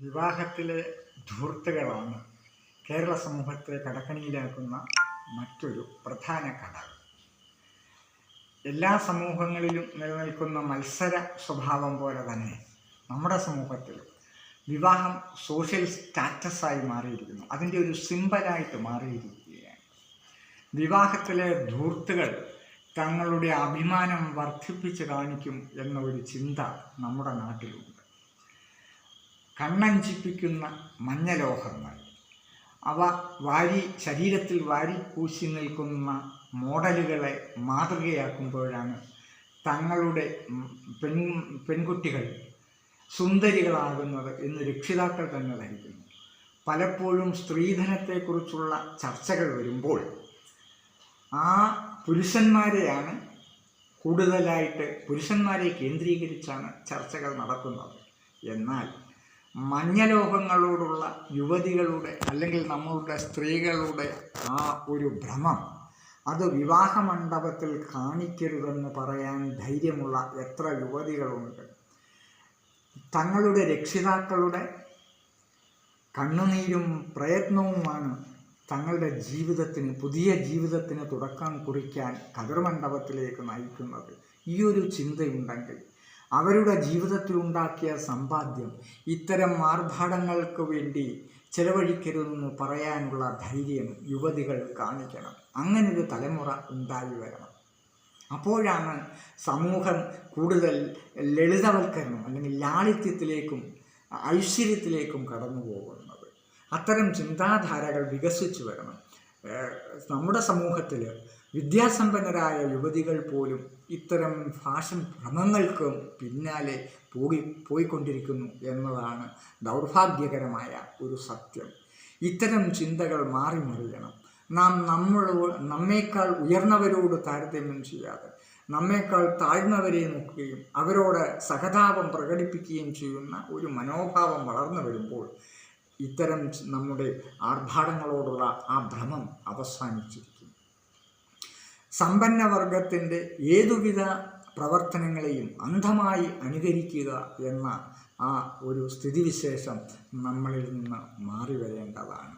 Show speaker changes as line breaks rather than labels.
വിവാഹത്തിലെ ധൂർത്തുകളാണ് കേരള സമൂഹത്തെ കടക്കണിയിലാക്കുന്ന മറ്റൊരു പ്രധാന ഘടകം. എല്ലാ സമൂഹങ്ങളിലും നിലനിൽക്കുന്ന മത്സര സ്വഭാവം പോലെ തന്നെ നമ്മുടെ സമൂഹത്തിൽ വിവാഹം സോഷ്യൽ സ്റ്റാറ്റസായി മാറിയിരിക്കുന്നു. അതിൻ്റെ ഒരു സിമ്പലായിട്ട് മാറിയിരിക്കുകയാണ്. വിവാഹത്തിലെ ധൂർത്തുകൾ തങ്ങളുടെ അഭിമാനം വർദ്ധിപ്പിച്ച് കാണിക്കും എന്ന ഒരു ചിന്ത നമ്മുടെ നാട്ടിലുണ്ട്. കണ്ണഞ്ചിപ്പിക്കുന്ന മഞ്ഞലോഹങ്ങൾ അവ ശരീരത്തിൽ വാരിപ്പൂശി നിൽക്കുന്ന മോഡലുകളെ മാതൃകയാക്കുമ്പോഴാണ് തങ്ങളുടെ പെൺകുട്ടികൾ സുന്ദരികളാകുന്നത് എന്ന് രക്ഷിതാക്കൾ തന്നെ ധരിക്കുന്നു. പലപ്പോഴും സ്ത്രീധനത്തെക്കുറിച്ചുള്ള ചർച്ചകൾ വരുമ്പോൾ ആ പുരുഷന്മാരെയാണ് പുരുഷന്മാരെ കേന്ദ്രീകരിച്ചാണ് ചർച്ചകൾ നടക്കുന്നത്. എന്നാൽ മഞ്ഞലോഹങ്ങളോടുള്ള യുവതികളുടെ അല്ലെങ്കിൽ നമ്മളുടെ സ്ത്രീകളുടെ ആ ഒരു ഭ്രമം അത് വിവാഹമണ്ഡപത്തിൽ കാണിക്കരുതെന്ന് പറയാൻ ധൈര്യമുള്ള എത്ര യുവതികളുണ്ട്. തങ്ങളുടെ രക്ഷിതാക്കളുടെ കണ്ണുനീരും പ്രയത്നവുമാണ് തങ്ങളുടെ പുതിയ ജീവിതത്തിന് തുടക്കം കുറിക്കാൻ കതിർമണ്ഡപത്തിലേക്ക് നയിക്കുന്നത്. ഈ ഒരു ചിന്തയുണ്ടെങ്കിൽ അവരുടെ ജീവിതത്തിലുണ്ടാക്കിയ സമ്പാദ്യം ഇത്തരം ആർഭാടങ്ങൾക്ക് വേണ്ടി ചെലവഴിക്കരുതെന്ന് പറയാനുള്ള ധൈര്യം യുവതികൾ കാണിക്കണം. അങ്ങനൊരു തലമുറ ഉണ്ടായി വരണം. അപ്പോഴാണ് സമൂഹം കൂടുതൽ ലളിതവൽക്കരണം അല്ലെങ്കിൽ ലാളിത്യത്തിലേക്കും ഐശ്വര്യത്തിലേക്കും കടന്നു പോകുന്നത്. അത്തരം ചിന്താധാരകൾ വികസിച്ചു വരണം. നമ്മുടെ സമൂഹത്തിൽ വിദ്യാസമ്പന്നരായ യുവതികൾ പോലും ഇത്തരം ഫാഷൻ ഭ്രമങ്ങൾക്ക് പിന്നാലെ പോയിക്കൊണ്ടിരിക്കുന്നു എന്നതാണ് ദൗർഭാഗ്യകരമായ ഒരു സത്യം. ഇത്തരം ചിന്തകൾ മാറിമറിയണം. നാം നമ്മേക്കാൾ ഉയർന്നവരോട് താരതമ്യം ചെയ്യാതെ നമ്മേക്കാൾ താഴ്ന്നവരെ നോക്കുകയും അവരോട് സഹതാപം പ്രകടിപ്പിക്കുകയും ചെയ്യുന്ന ഒരു മനോഭാവം വളർന്നു വരുമ്പോൾ ഇത്തരം നമ്മുടെ ആർഭാടങ്ങളോടുള്ള ആ ഭ്രമം അവസാനിച്ചിരിക്കും. സമ്പന്നവർഗത്തിൻ്റെ ഏതുവിധ പ്രവർത്തനങ്ങളെയും അന്ധമായി അനുകരിക്കുക എന്ന ആ ഒരു സ്ഥിതിവിശേഷം നമ്മളിൽ നിന്ന് മാറി വരേണ്ടതാണ്.